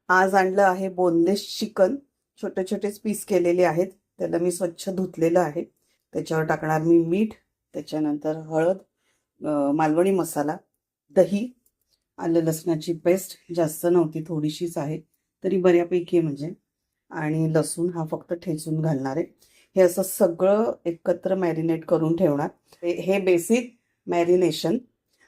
आज आणलं आहे बोनलेस चिकन. छोटे छोटेच पीस केलेले आहेत. त्याला मी स्वच्छ धुतलेलं आहे. त्याच्यावर टाकणार मी मीठ, त्याच्यानंतर हळद, मालवणी मसाला, दही, आलं लसणाची पेस्ट जास्त नव्हती, थोडीशीच आहे तरी बऱ्यापैकी म्हणजे, आणि लसूण हा फक्त ठेचून घालणार आहे. हे असं सगळं एकत्र मॅरिनेट करून ठेवणार. हे बेसिक मॅरिनेशन.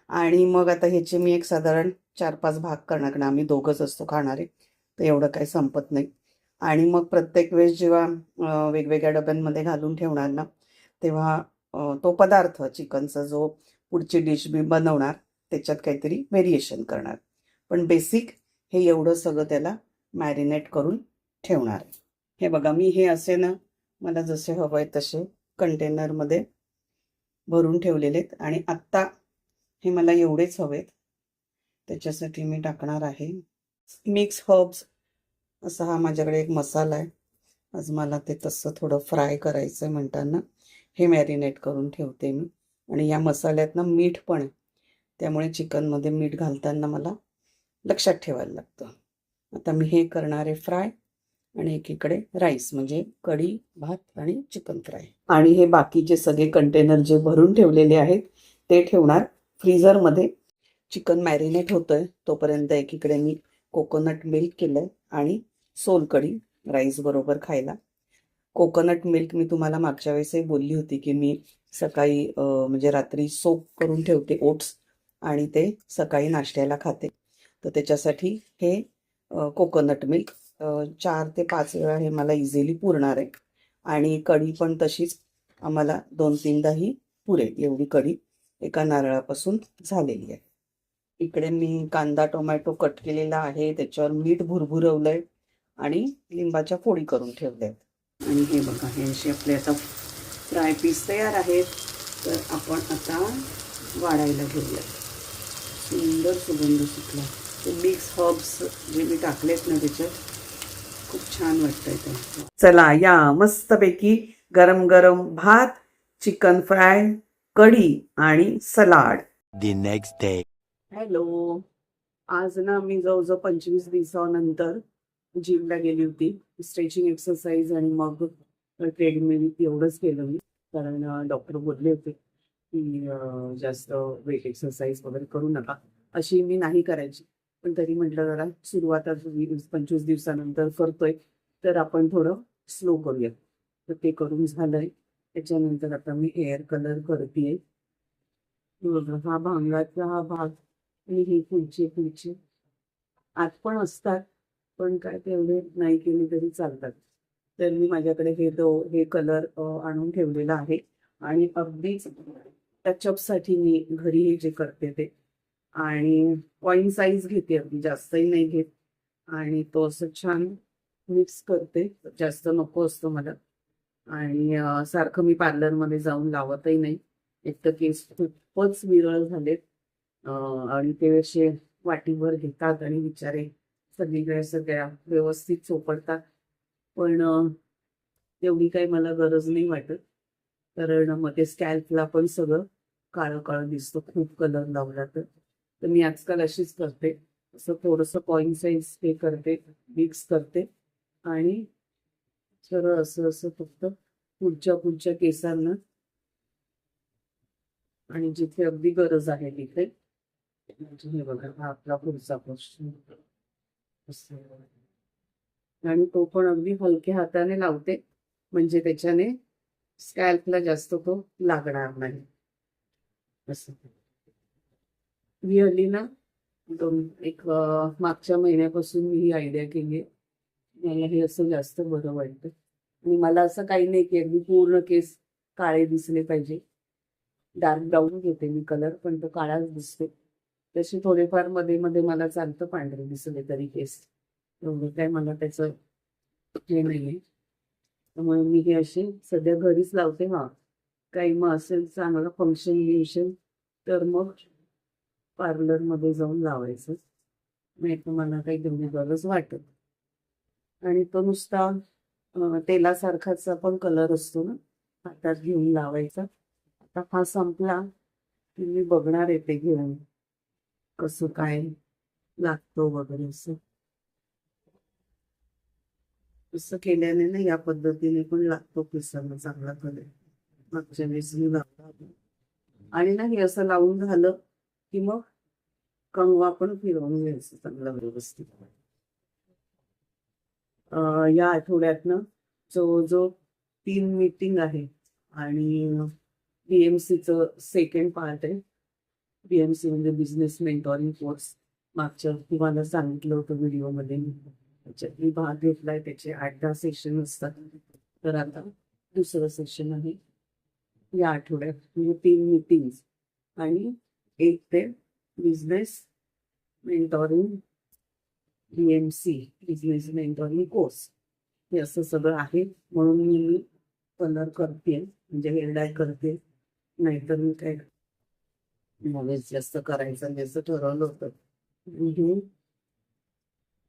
आणि मग आता ह्याचे मी एक साधारण 4-5 भाग करणार, कारण आम्ही दोघंच असतो खाणारे, तर एवढं काही संपत नाही. आणि मग प्रत्येक वेळेस जेव्हा वेगवेगळ्या डब्यांमध्ये घालून ठेवणार ना, तेव्हा तो पदार्थ चिकनचा जो पुढची डिश मी बनवणार त्याच्यात काहीतरी व्हेरिएशन करणार. पण बेसिक हे एवढं सगळं त्याला मॅरिनेट करून ठेवणार. हे बघा, मी हे असे ना, मला जसे हवं आहे तसे कंटेनरमध्ये भरून ठेवलेले आहेत. आणि आत्ता हे मला एवढेच हवेत, त्याच्यासाठी मी टाकणार आहे मिक्स हर्ब्स असा हा माझ्याकडे एक मसाला आहे. आज मला ते तसं थोडं फ्राय करायचं आहे म्हणताना हे मॅरिनेट करून ठेवते मी. आणि या मसाल्यात ना मीठ पण आहे, त्यामुळे चिकनमध्ये मीठ घालताना मला लक्षात ठेवायला लागतं. आता मी हे करणार आहे फ्राय, आणि एकीकडे राईस म्हणजे कढी, भात आणि चिकन फ्राय. आणि हे बाकीचे सगळे कंटेनर जे भरून ठेवलेले आहेत ते ठेवणार फ्रीझरमध्ये. चिकन मॅरिनेट होतंय तोपर्यंत एकीकडे मी कोकोनट मिल्क केलंय आणि सोलकढी राईस बरोबर खायला. कोकोनट मिल्क मी तुम्हाला मागच्या वेळेसही बोलली होती की मी सकाळी म्हणजे रात्री सोक करून ठेवते ओट्स, आणि ते सकाळी नाश्त्याला खाते. तर त्याच्यासाठी हे कोकोनट मिल्क 4 ते 5 वेळा हे मला इझिली पुरणार आहे. आणि कढी पण तशीच आम्हाला 2-3दाही पुरेल एवढी कढी एका नारळापासून झालेली आहे. इकडे मी कांदा टोमॅटो कट केलेला आहे, त्याच्यावर मीठ भुरभुरवलंय आणि लिंबाच्या फोडी करून ठेवल्या आहेत. आणि हे बघा, हे असे आपले आता फ्राय पीस तयार आहेत. तर आपण आता वाढायला घेऊया. सुंदर सुगंध सुटला. ते मिक्स हर्ब्स जे मी टाकलेत ना त्याच्यात, खूप छान वाटतंय ते. चला या, मस्तपैकी गरम गरम भात, चिकन फ्राय, कढी आणि salad. The next day. Hello. आज ना मी जवळजवळ 25 दिवसानंतर जिमला गेली होती. स्ट्रेचिंग एक्सरसाइज आणि मग ट्रेडमिल एवढंच केलं मी, कारण डॉक्टर बोलले होते की जास्त वेट एक्सरसाइज वगैरे करू नका. अशी मी नाही करायची, पण तरी म्हटलं जरा सुरुवात 25 दिवसानंतर करतोय तर आपण थोडं स्लो करूया. तर ते करून झालंय. त्याच्यानंतर आता मी हेअर कलर करतेय. हा भांगाचा हा भाग आणि हे पुढचे आत पण असतात, पण काय तेवढे नाही केले तरी चालतात. तर मी माझ्याकडे हे कलर आणून ठेवलेला आहे. आणि अगदीच टचअपसाठी मी घरी हे जे करते ते, आणि पॉईंट साईज घेते, अगदी जास्तही नाही घेत. आणि तो असं छान मिक्स करते, जास्त नको असतो मला. आणि सारखं मी पार्लरमध्ये जाऊन लावतही नाही. एक तर केस खूपच विरळ झालेत, आणि ते असे वाटीवर घेतात आणि बिचारे सगळीकडे सगळ्या व्यवस्थित चोपडतात. पण तेवढी काही मला गरज नाही वाटत, कारण मग ते स्कॅल्पला पण सगळं काळं काळं दिसतं खूप कलर लावला तर. तर मी आजकाल अशीच करते, असं थोडंसं पॉईंट साईज हे करते, मिक्स करते, आणि सरळ असं असं फक्त पुढच्या केसांना, आणि जिथे अगदी गरज आहे तिथे. हे बघा, हा आपला पुढचा प्रश्न. आणि तो पण अगदी हलक्या हाताने लावते, म्हणजे त्याच्याने स्कॅल्पला जास्त तो लागणार नाही. असं रिअली ना, मागच्या महिन्यापासून मी ही आयडिया केली आहे. मला हे असं जास्त बरं वाटतं. आणि मला असं काही नाही की अगदी पूर्ण केस काळे दिसले पाहिजे. डार्क ब्राऊन घेते मी कलर, पण तो काळाच दिसतो. तसे थोडेफार मध्ये मध्ये मला चालतं पांढरे दिसले तरी केस, एवढं काय मला त्याचं हे नाहीये. त्यामुळे मी हे असे सध्या घरीच लावते. काही मग असेल चांगलं फंक्शन तर मग पार्लरमध्ये जाऊन लावायचं, नाही तर मला काही तेवढी गरज वाटत. आणि तो नुसता तेलासारखाचा पण कलर असतो ना, हातात घेऊन लावायचा. आता हा संपला की मी बघणार आहे ते घेऊन कसं काय लागतो वगैरे असं. असं केल्याने ना या पद्धतीने पण लागतो केसांना चांगला कलर. मागच्या वेळेस मी लावला होता. आणि ना हे असं लावून झालं की मग कंगवा पण फिरवून घ्यायचं चांगला व्यवस्थित. या आठवड्यातनं जवळजवळ 3 मीटिंग आहे आणि BMCचं सेकंड पार्ट आहे. BMC म्हणजे बिझनेस मेंटॉरिंग कोर्स. मागच्या तुम्हाला सांगितलं होतं व्हिडिओमध्ये मी. त्याच्यात मी भाग घेतलाय. त्याचे 8-10 सेशन असतात. तर आता दुसरं सेशन आहे या आठवड्यात. म्हणजे 3 मीटिंग्स आणि 1 ते business mentoring BMC business mentoring course. हे असं सगळं आहे. म्हणून मी कलर करते, म्हणजे हेअर डाय करते. नाहीतर मी काय नॉलेज जास्त करायचं नाही असं ठरवलं होतं. हे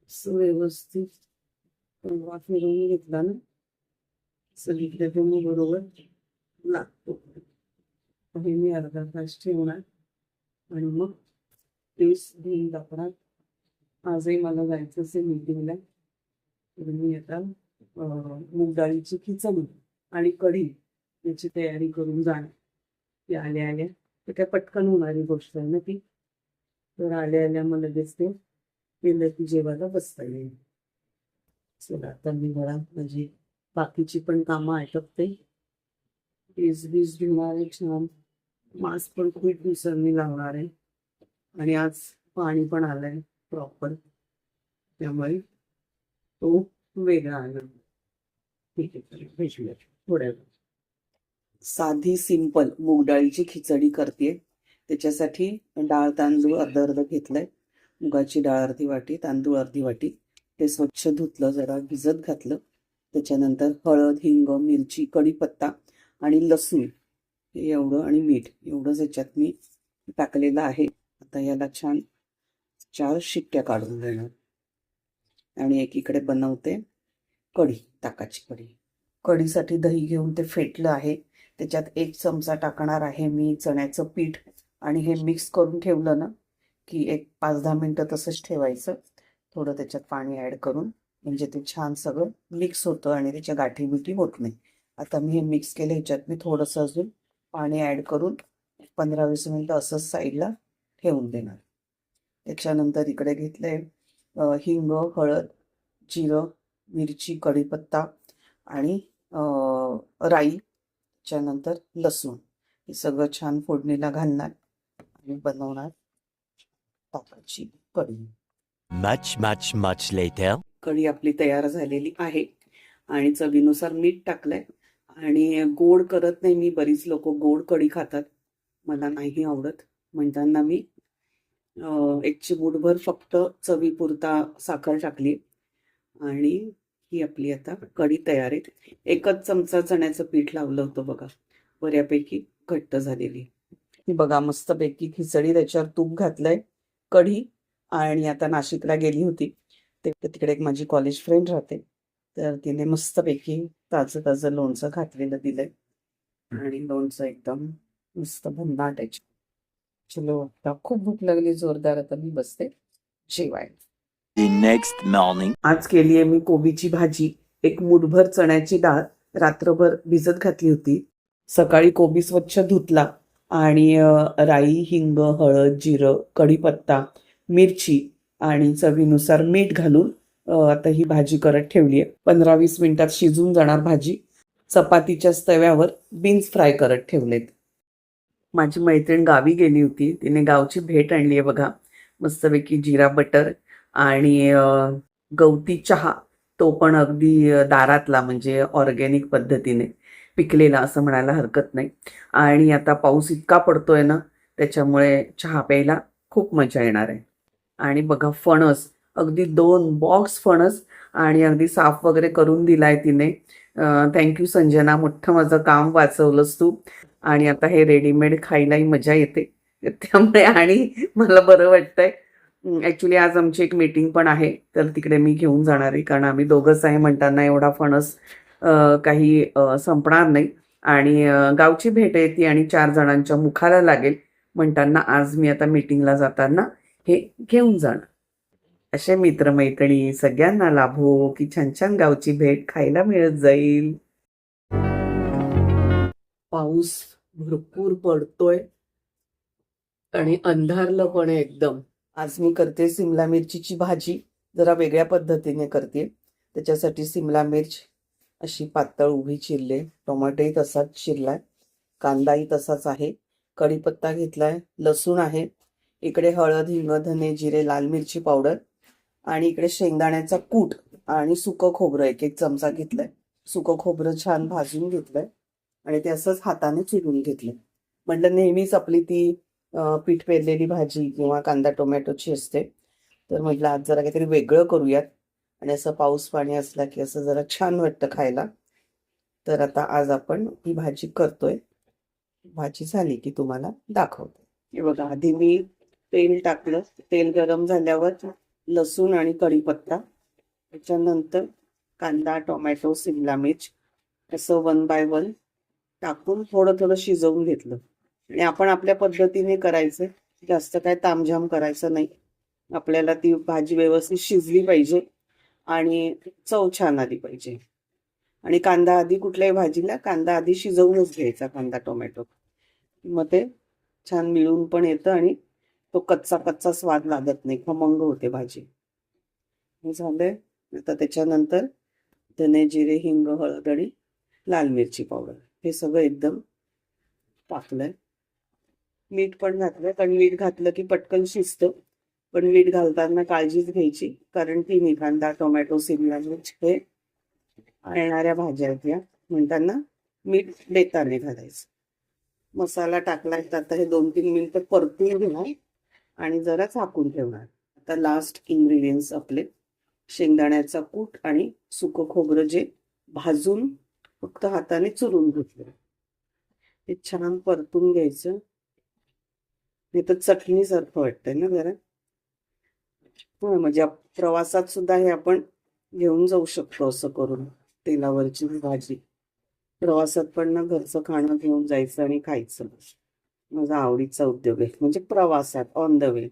असं व्यवस्थित कंगवा फिरवून घेतला ना, सगळीकडे ते मग बरोबर लागतो. हे मी अर्धा तास ठेवणार आणि मग तेच धुवून टाकणार. आजही मला जायचं असेल मीटिंगला, तर मी आता मूग डाळीची खिचडी आणि कढी याची तयारी करून जाणार. ती आल्या आल्या, तर काय पटकन होणारी गोष्ट आहे ना ती. तर आल्या आल्या मग लगेच ते केलं की जेवायला बसता येईल. चला आता मी जरा माझी बाकीची पण कामं आटपते. केस बीस धुणार आहे छान. मास्क पण खूप दिवसांनी लावणार आहे आणि आज पाणी पण आलंय प्रॉपर, त्यामुळे तो वेगळा आला. ठीक आहे, भेटूया थोड्या वेळ. साधी सिंपल मूग डाळीची खिचडी करते. त्याच्यासाठी डाळ तांदूळ अर्ध घेतलंय. मुगाची डाळ अर्धी वाटी, तांदूळ अर्धी वाटी. ते स्वच्छ धुतलं, जरा भिजत घातलं. त्याच्यानंतर हळद, हिंग, मिरची, कढीपत्ता आणि लसूण एवढं आणि मीठ एवढंच याच्यात मी टाकलेलं आहे. आता याला छान 4 शिट्ट्या काढून देणार आणि एकीकडे बनवते कढी, ताकाची कढी. कढीसाठी दही घेऊन ते फेटलं आहे. त्याच्यात 1 चमचा टाकणार आहे मी चण्याचं पीठ आणि हे मिक्स करून ठेवलं ना की एक 5-10 मिनटं तसंच ठेवायचं. थोडं त्याच्यात पाणी ॲड करून, म्हणजे ते छान सगळं मिक्स होतं आणि त्याच्या गाठी बिठी होत नाही. आता मी हे मिक्स केलं. ह्याच्यात मी थोडंसं अजून पाणी ॲड करून 15-20 मिनटं असंच साईडला ठेवून देणार. त्याच्यानंतर इकडे घेतलंय हिंग, हळद, जिरं, मिरची, कढीपत्ता आणि राई, त्याच्यानंतर लसूण. हे सगळं छान फोडणीला घालणार आणि बनवणार ताकाची कढी. Much later. कढी आपली तयार झालेली आहे आणि चवीनुसार मीठ टाकलंय. आणि गोड करत नाही मी. बरीच लोक गोड कढी खातात, मला नाही आवडत. म्हणताना मी 1 चिमूटभर फक्त चवीपुरता साखर टाकली आणि ही आपली आता कढी तयार आहे. 1च चमचा चण्याचं पीठ लावलं होतं बघा, बऱ्यापैकी घट्ट झालेली. ही बघा मस्तपैकी खिचडी. त्याच्यावर तूप घातलंय. कढी. आणि आता नाशिकला गेली होती, ते तिकडे एक माझी कॉलेज फ्रेंड राहते, तर तिने मस्तपैकी ताजं लोणचं घातलेलं दिलंय आणि लोणचं एकदम मस्त भन्नाट आहे. चलो, आता खूप भूक लागली जोरदार. आता मी बसते जेवायला. The next morning. आज केली आहे मी कोबीची भाजी. 1 मूठभर चण्याची डाळ रात्रभर भिजत घातली होती. सकाळी कोबी स्वच्छ धुतला आणि राई, हिंग, हळद, जिरं, कढीपत्ता, मिरची आणि चवीनुसार मीठ घालून आता ही भाजी करत ठेवली आहे. 15-20 मिनिटात शिजून जाणार भाजी. चपातीच्याच तव्यावर बीन्स फ्राय करत ठेवलेत. माझी मैत्रीण गावी गेली होती, तिने गावची भेट आणली आहे बघा. मस्तपैकी जिरा बटर आणि गवती चहा, तो पण अगदी दारातला, म्हणजे ऑर्गॅनिक पद्धतीने पिकलेला असं म्हणायला हरकत नाही. आणि आता पाऊस इतका पडतोय ना, त्याच्यामुळे चहा प्यायला खूप मजा येणार आहे. आणि बघा फणस, अगदी 2 बॉक्स फणस आणि अगदी साफ वगैरे करून दिलाय तिने. थँक्यू संजना, मोठं माझं काम वाचवलंस तू. आणि आता हे रेडीमेड खायलाही मजा येते, त्यामुळे आणि मला बरं वाटतंय. ॲक्च्युली आज आमची एक मीटिंग पण आहे, तर तिकडे मी घेऊन जाणार आहे, कारण आम्ही दोघंच आहे म्हणताना एवढा फणस काही संपणार नाही. आणि गावची भेट आहे ती आणि 4 जणांच्या मुखाला लागेल म्हणताना आज मी आता मीटिंगला जाताना हे घेऊन जाणार. असे मित्रमैत्रिणी सगळ्यांना लाभो की छान छान गावची भेट खायला मिळत जाईल. पाऊस भरपूर पडतोय आणि अंधारलं पण आहे एकदम. आज मी करते सिमला मिरचीची भाजी, जरा वेगळ्या पद्धतीने करते. त्याच्यासाठी सिमला मिर्च अशी पातळ उभी चिरले, टोमॅटोही तसाच चिरलाय, कांदाही तसाच आहे, कढीपत्ता घेतलाय, लसूण आहे, इकडे हळद, हिंग, धने, जिरे, लाल मिरची पावडर आणि इकडे शेंगदाण्याचा कूट आणि सुकं खोबरं 1-1 चमचा घेतलंय. सुकं खोबरं छान भाजून घेतलंय आणि ते असंच हाताने चिरून घेतलंय. म्हटलं नेहमीच आपली ती पीठ पेरलेली भाजी किंवा कांदा टोमॅटोची असते, तर म्हटलं आज जरा काहीतरी वेगळं करूयात आणि असं पाऊस पाणी असला की असं जरा छान वाटतं खायला. तर आता आज आपण ही भाजी करतोय. भाजी झाली की तुम्हाला दाखवते. हे बघा, आधी मी तेल टाकलं, तेल गरम झाल्यावर लसूण आणि कढीपत्ता, त्याच्यानंतर कांदा, टोमॅटो, सिमला मिर्च असं 1 बाय 1 टाकून थोडं थोडं शिजवून घेतलं. आणि आपण आपल्या पद्धतीने करायचं, जास्त काय तामझाम करायचं नाही. आपल्याला ती भाजी व्यवस्थित शिजली पाहिजे आणि चव छान आली पाहिजे. आणि कांदा आधी, कुठल्याही भाजीला कांदा आधी शिजवूनच घ्यायचा, कांदा टोमॅटो, मग ते छान मिळून पण येतं आणि तो कच्चा कच्चा स्वाद लागत नाही, खमंग होते भाजी. हे झालंय. आता त्याच्यानंतर धने, जिरे, हिंग, हळद आणि लाल मिरची पावडर हे सगळं एकदम टाकलंय. मीठ पण घातलंय, कारण मीठ घातलं की पटकन शिजतं, पण मीठ घालताना काळजीच घ्यायची, कारण तिन्ही कांदा, टोमॅटो, सिमला मिर्च हे येणाऱ्या भाज्या आहेत या, म्हणताना मीठ बेताने घालायचं. मसाला टाकलाय तर आता हे 2-3 मिनिटं परतून घेणार आणि जरा झाकून ठेवणार. आता लास्ट इन्ग्रेडियंट्स आपले शेंगदाण्याचा कूट आणि सुकं खोबरं, जे भाजून फक्त हाताने चुरून घेतलं, हे छान परतून घ्यायचं. हे तर चटणीसारखं वाटतंय ना जरा. हो, म्हणजे प्रवासात सुद्धा हे आपण घेऊन जाऊ शकतो असं करून. तेलावरची भाजी प्रवासात पण ना घरचं खाणं घेऊन जायचं आणि खायचं. माझा आवडीचा उद्योग आहे, म्हणजे प्रवासात ऑन द वे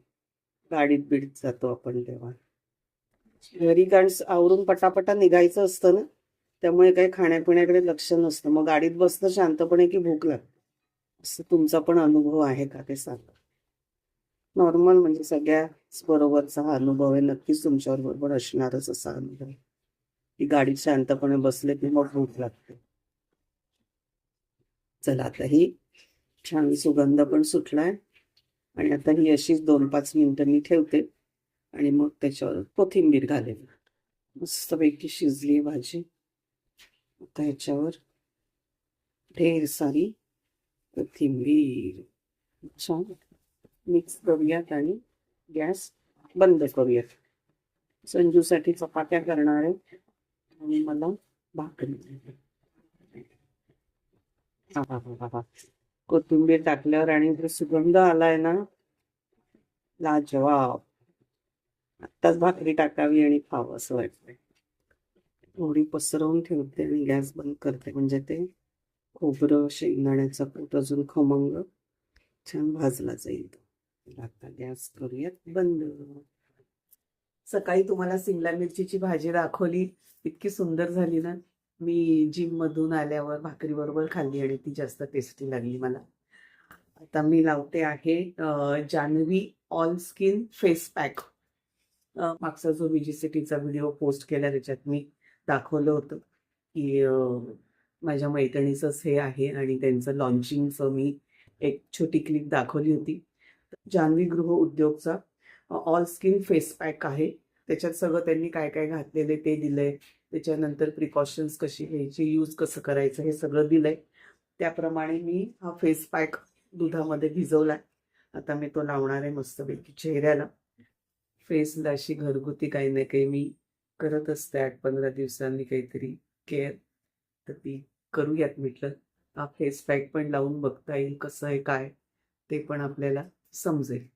गाडीत बिडीत जातो आपण तेव्हा. घरी कारण आवरून पटापटा निघायचं असतं ना, त्यामुळे काही खाण्यापिण्याकडे लक्ष नसतं. मग गाडीत बसतं शांतपणे की भूक लागते. असं तुमचा पण अनुभव आहे का ते सांगा. नॉर्मल म्हणजे सगळ्याच बरोबरचा हा अनुभव आहे, नक्कीच तुमच्यावर बरोबर असणारच असा अनुभव की गाडीत शांतपणे बसले की मग भूक लागते. चला, आता ही छान सुगंध पण सुटलाय आणि आता ही अशीच 2-5 मिनिटं मी ठेवते आणि मग त्याच्यावर कोथिंबीर घालेल. मस्तपैकी शिजली भाजी. आता ह्याच्यावर ढेर सारी कोथिंबीर छान मिक्स करूयात आणि गॅस बंद करूयात. संजूसाठी चपात्या करणार आहे आणि मला भाकरी. कोथिंबीर टाकल्यावर आणि जो सुगंध आलाय ना, लाजवाब. आत्ताच भाकरी टाकावी आणि खावं असं वाटतंय. थोडी पसरवून ठेवते आणि गॅस बंद करते, म्हणजे ते खोबरं, शेंगदाण्याचा कूट अजून खमंग छान भाजला जाईल. आता गॅस करूयात बंद. सकाळी तुम्हाला सिमला मिरचीची भाजी दाखवली, इतकी सुंदर झाली ना. मी जिम मधून आल्यावर भाकरी बरोबर खाल्ली आणि ती जास्त टेस्टी लागली मला. आता मी लावते आहे Janhavi all skin face pack. मागचा जो व्हीजीसीटीचा व्हिडिओ पोस्ट केला त्याच्यात मी दाखवलं होतं की माझ्या मैत्रिणीचंच हे आहे आणि त्यांचं लॉन्चिंगचं मी एक छोटी क्लिप दाखवली होती. जान्हवी गृह उद्योगचा ऑल स्किन फेस पॅक आहे. त्याच्यात सगळं त्यांनी काय काय घातलेले ते दिलंय, त्याच्यानंतर प्रिकॉशन्स कशी घ्यायची, यूज कसं करायचं हे सगळं दिलंय. त्याप्रमाणे मी हा फेस पॅक दुधामध्ये भिजवलाय. आता मी तो लावणार आहे मस्तपैकी चेहऱ्याला. फेसला अशी घरगुती काही ना काही मी करत असते 8-15 दिवसांनी काहीतरी केअर, तर ती करूयात म्हटलं. हा फेस पॅक पण लावून बघता येईल कसं आहे काय ते पण आपल्याला समजेल.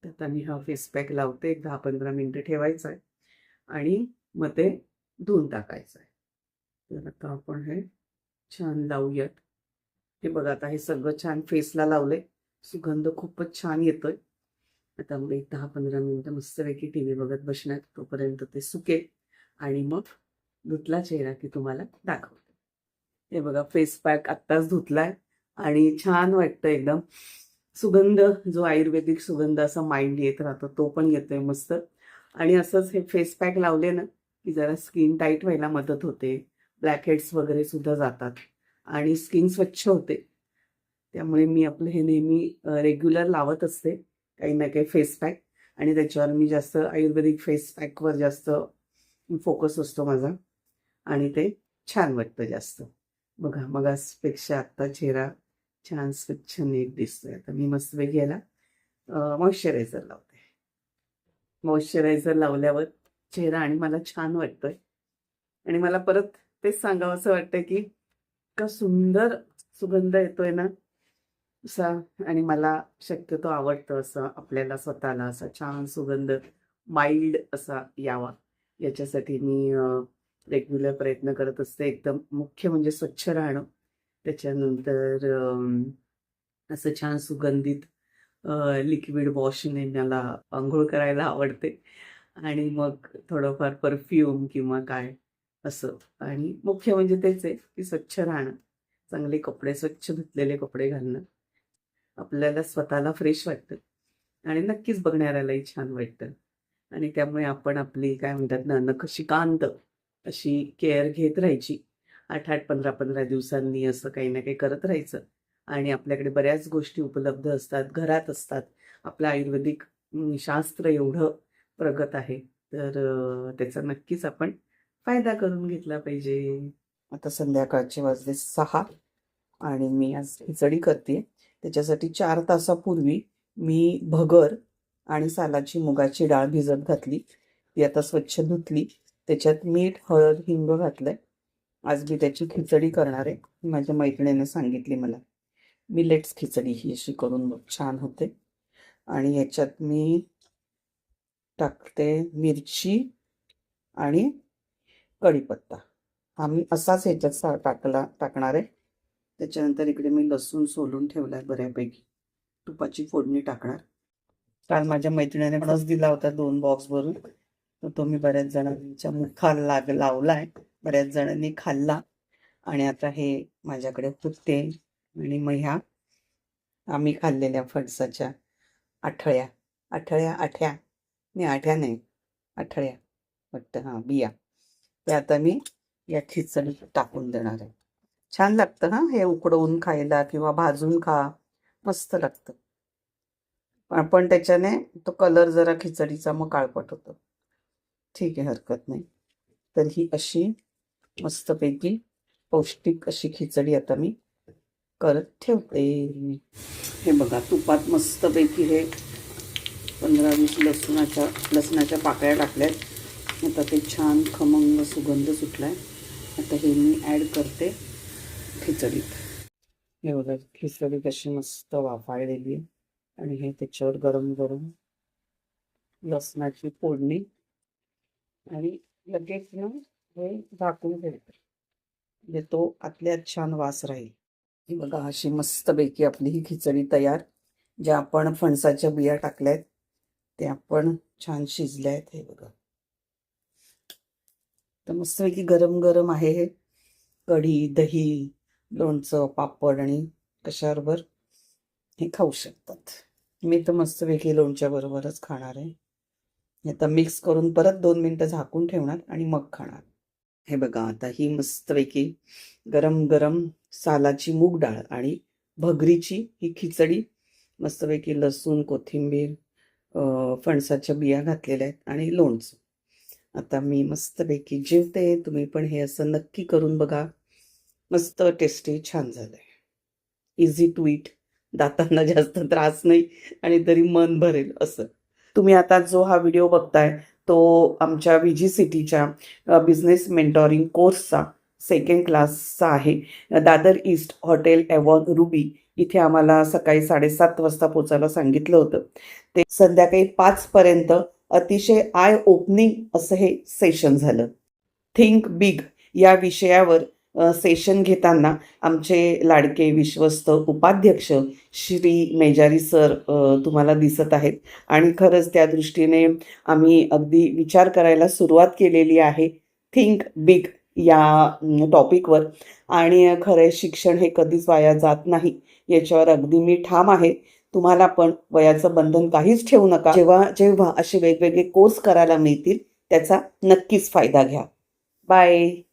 तर आता मी हा फेस पॅक लावते, 10-15 मिनिटं ठेवायचा आहे आणि मग ते धुवून टाकायचं आहे. तर आता आपण हे छान लावूयात. हे बघा, आता हे सगळं छान फेसला लावलंय, सुगंध खूपच छान येतोय. आता मग 10-15 मिनिटं मस्तपैकी टी व्ही बघत बसणार, तोपर्यंत ते सुकेल आणि मग धुतला चेहरा की तुम्हाला दाखवते. हे बघा फेस पॅक आत्ताच धुतलाय आणि छान वाटतं एकदम. सुगंध जो आयुर्वेदिक सुगंध असा माइंड येत राहतो तो पण येतोय मस्त. आणि असंच हे फेस पॅक लावले ना की जरा स्किन टाईट व्हायला मदत होते, ब्लॅकहेड्स वगैरे सुद्धा जातात आणि स्किन स्वच्छ होते. त्यामुळे मी आपलं हे नेहमी रेग्युलर लावत असते काही ना काही फेस पॅक. आणि त्याच्यावर मी जास्त आयुर्वेदिक फेस पॅकवर जास्त फोकस असतो माझा आणि ते छान वाटतं जास्त. बघा मगाचपेक्षा आत्ता चेहरा छान स्वच्छ नीट दिसतोय. आता मी मस्तपैकी याला मॉइश्चरायझर लावते. मॉइश्चरायझर लावल्यावर चेहरा आणि मला छान वाटतोय आणि मला परत तेच सांगावं असं वाटतं की इतका सुंदर सुगंध येतोय ना असा. आणि मला शक्यतो आवडतं असं आपल्याला स्वतःला असा छान सुगंध माइल्ड असा यावा, याच्यासाठी मी रेग्युलर प्रयत्न करत असते. एकदम मुख्य म्हणजे स्वच्छ राहणं, त्याच्यानंतर असं छान सुगंधित लिक्विड वॉशने मला आंघोळ करायला आवडते आणि मग थोडंफार परफ्यूम किंवा काय असं. आणि मुख्य म्हणजे तेच आहे की स्वच्छ राहणं, चांगले कपडे, स्वच्छ धुतलेले कपडे घालणं. आपल्याला स्वतःला फ्रेश वाटतं आणि नक्कीच बघणाऱ्यालाही छान वाटतं. आणि त्यामुळे आपण आपली काय म्हणतात ना नखशिकांत अशी केअर घेत राहायची. 8-8, 15-15 दिवसांनी असं काही ना काही करत राहायचं. आणि आपल्याकडे बऱ्याच गोष्टी उपलब्ध असतात, घरात असतात. आपलं आयुर्वेदिक शास्त्र एवढं प्रगत आहे, तर त्याचा नक्कीच आपण फायदा करून घेतला पाहिजे. आता संध्याकाळचे वाजले 6 आणि मी आज खिचडी करते. त्याच्यासाठी 4 तासापूर्वी मी भगर आणि सालाची मुगाची डाळ भिजत घातली. ती आता स्वच्छ धुतली. त्याच्यात मीठ, हळद, हिंग घातलंय. आज मी त्याची खिचडी करणार आहे. माझ्या मैत्रिणीने सांगितली मला. मिलेट्स खिचडी ही अशी करून बघ, छान होते. आणि याच्यात मी टाकते मिरची आणि कढीपत्ता. हा मी असाच ह्याच्यात टाकणार आहे. त्याच्यानंतर इकडे मी लसूण सोलून ठेवलाय बऱ्यापैकी. तुपाची फोडणी टाकणार. काल माझ्या मैत्रिणीने फणस दिला होता 2 बॉक्स भरून, तर तो मी बऱ्याच जणांच्या मुखाला लावलाय, बऱ्याच जणांनी खाल्ला. आणि आता हे माझ्याकडे फुटते. आणि मग ह्या आम्ही खाल्लेल्या फणसाच्या आठळ्या नाही आठळ्या वाटतं, हां बिया, ते आता मी या खिचडीत टाकून देणार आहे. छान लागतं हां हे उकडवून खायला किंवा भाजून खा, मस्त लागतं. पण त्याच्याने तो कलर जरा खिचडीचा मग काळपट होतो. ठीक आहे, हरकत नाही. तर ही अशी मस्तपैकी पौष्टिक अशी खिचडी आता मी करत ठेवते. हे बघा तुपात मस्तपैकी हे 15-20 लसणाच्या पाकळ्या टाकल्यात. आता ते छान खमंग सुगंध सुटलाय. आता हे मी ॲड करते खिचडीत. हे बघा खिचडी कशी मस्त वाफाळलेली आहे. आणि हे त्याच्यावर गरम गरम लसणाची फोडणी आणि लगेच ना हे झाकून ठेवते, म्हणजे तो आतल्यात छान वास राहील. ही बघा अशी मस्तपैकी आपली ही खिचडी तयार. ज्या आपण फणसाच्या बिया टाकल्यात त्या पण छान शिजल्या आहेत. हे बघा तर मस्तपैकी गरम गरम आहे हे. कढी, दही, लोणचं, पापड आणि कशाबरोबर हे खाऊ शकतात. मी तर मस्तपैकी लोणच्या बरोबरच खाणार आहे. आता मिक्स करून परत 2 मिनिटं झाकून ठेवणार आणि मग खाणार. हे बघा आता ही मस्तपैकी गरम गरम सालाची मूग डाळ आणि भगरीची ही खिचडी, मस्तपैकी लसूण, कोथिंबीर, फणसाच्या बिया घातलेल्या आहेत आणि लोणचं. आता मी मस्तपैकी जेवते. तुम्ही पण हे असं नक्की करून बघा. मस्त टेस्टी छान झालंय. इझी टू इट, दातांना जास्त त्रास नाही आणि तरी मन भरेल असं. तुम्ही आता जो हा व्हिडिओ बघताय तो आमच्या VGCTच्या बिझनेस मेंटॉरिंग कोर्सचा 2nd क्लासचा आहे. Dadar east hotel Avon ruby इथे आम्हाला सकाळी 7:30 वाजता पोचायला सांगितलं होतं. ते संध्याकाळी 5 पर्यंत अतिशय आय ओपनिंग असं हे सेशन झालं. थिंक बिग या विषयावर सेशन घेताना आमचे लाडके विश्वस्त उपाध्यक्ष श्री मेजारी सर तुम्हाला दिसत आहेत आणि खरंच त्या दृष्टीने आम्ही अगदी विचार करायला सुरुवात केलेली आहे थिंक बिग या टॉपिकवर. आणि खरं शिक्षण हे कधीच वाया जात नाही याच्यावर अगदी मी ठाम आहे. तुम्हाला पण वयाचं बंधन काहीच ठेवू नका. जेव्हा जेव्हा असे वेगवेगळे कोर्स करायला मिळतील त्याचा नक्कीच फायदा घ्या. बाय.